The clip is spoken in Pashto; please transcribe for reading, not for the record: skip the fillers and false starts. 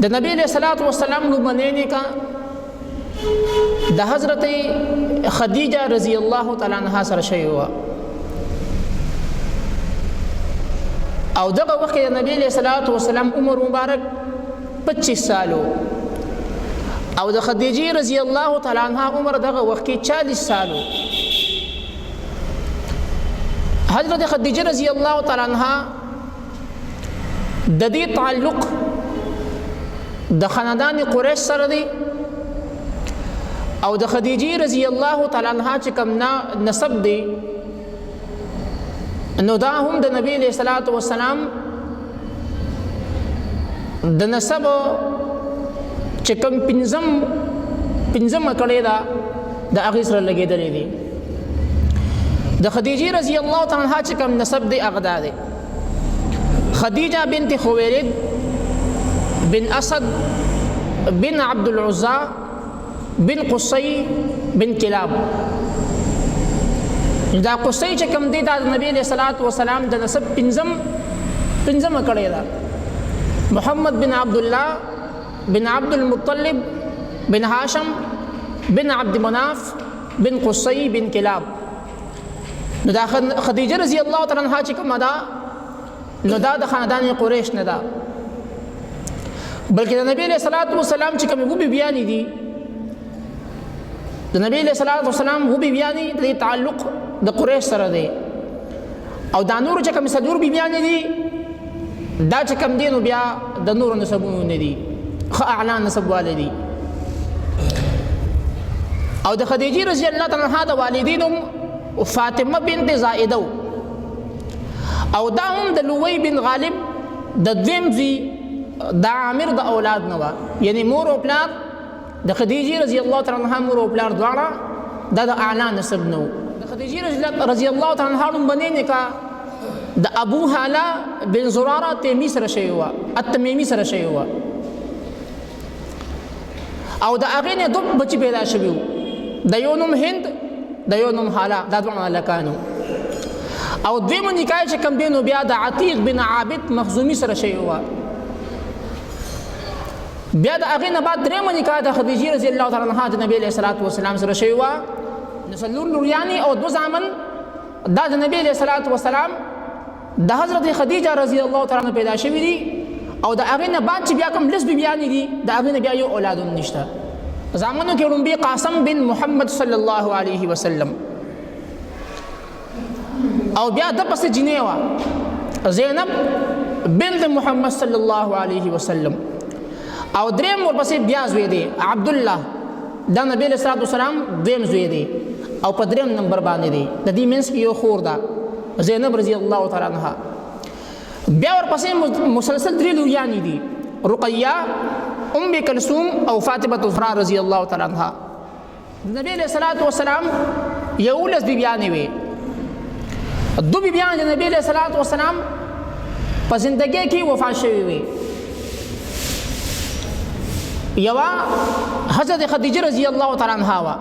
د نبی علیہ الصلوۃ والسلام لمنه نکاح د حضرت خدیجه رضی الله تعالی عنها سره شوی و او دغه وخت د نبی علیہ الصلوۃ والسلام عمر مبارک 25 سالو او د خدیجه رضی الله تعالی عنها عمر دغه وخت 40 سالو. حضرت خدیجه رضی الله تعالی عنها د دې تعلق د خاندان قریش سره دی او د خدیجه رضی الله تعالی عنها چې کوم نسب دی نو دا هم د نبی علیہ الصلوۃ والسلام د نسب چې کوم پنځم کړي دا د هغې سره لګېدلې دي. د خدیجه رضی الله تعالی عنها چې کوم نسب دی هغه دا دی خدیجه بنت خویلد بن اسد بن عبد العزى بن قصي بن كلاب. دا قصي چې کوم دی دا د نبی علیہ الصلوۃ والسلام د نسب پنځم کړي دا محمد بن عبد الله بن عبد المطلب بن هاشم بن عبد مناف بن قصي بن كلاب. نو دا خدیجه رضی الله تعالی عنها چې کوم دا نو دا د خاندان قریش نه ده بلکې د نبی علیہ الصلوۃ والسلام چې کوم وبي بیان دي د نبی علیہ الصلوۃ والسلام وبي بیان دي د تعلق د قریش سره دی او دا نور چې کوم صدور بیان دي دا چې کوم دي نو بیا د نور نسبونه نه دي خ اعلان نسب والدي او د خدیجه رضی الله تعالی عنها د والدینو فاطمه بنت زائده او دا هم د لوی بن غالب د دویم زوی د عامر د اولاد نه و یعنی مور او پلار د خدیجه رضی الله تعالی عنها مور او پلار دواړه د اعلان نسب نو. د خدیجه رضی الله تعالی عنها باندې نکاح د ابو هاله بن زراره تیمی سره شوی و التمیمی سره شوی و او د هغې نه دوه بچي پیدا شوي و د یو نوم هند د یو نوم هاله دا دواړه هلکانو او دویمه نکاح چې کوم دی نو بیا د عتیق بن عابد مخزومي سره شوی و. بیا د هغې نه بعد درېیمه نکاح د خدیجې رضی الله تعالی عنها د نبی علیہ الصلوۃ والسلام سره شوی و. نو څلور لوریانې او دوه زامن دا د نبی علیہ الصلوۃ والسلام د حضرت خدیجه رضی الله تعالی عنها پیدا شوي دي او د هغې نه بعد چې بیا کوم لس بیبیانې دي د هغې نه بیا یو اولاد هم نشته. زامنو کې لومبي قاسم بن محمد صلی الله علیه وسلم او بیا د پسې جینۍ وه زینب بنت محمد صلی الله علیه وسلم او دریم ورپسې بیا زوی دی عبدالله دا نبی علیہ الصلوۃ والسلام دویم زوی دی او په دریم نمبر باندې دی د دې منځ کې یو خور ده زینب رضی الله تعالی عنها. بیا ورپسې مسلسل درې لوریانې دي رقیه ام کلثوم او فاطمه الزهرا رضی الله تعالی عنها. نبی علیہ الصلوۃ والسلام یولس بیبیانې وې دو بیبیان د نبی علیہ الصلوۃ والسلام په زندګۍ کې وفات شوي وې. یوه حضرت خدیجه رضی الله تعالی عنها وه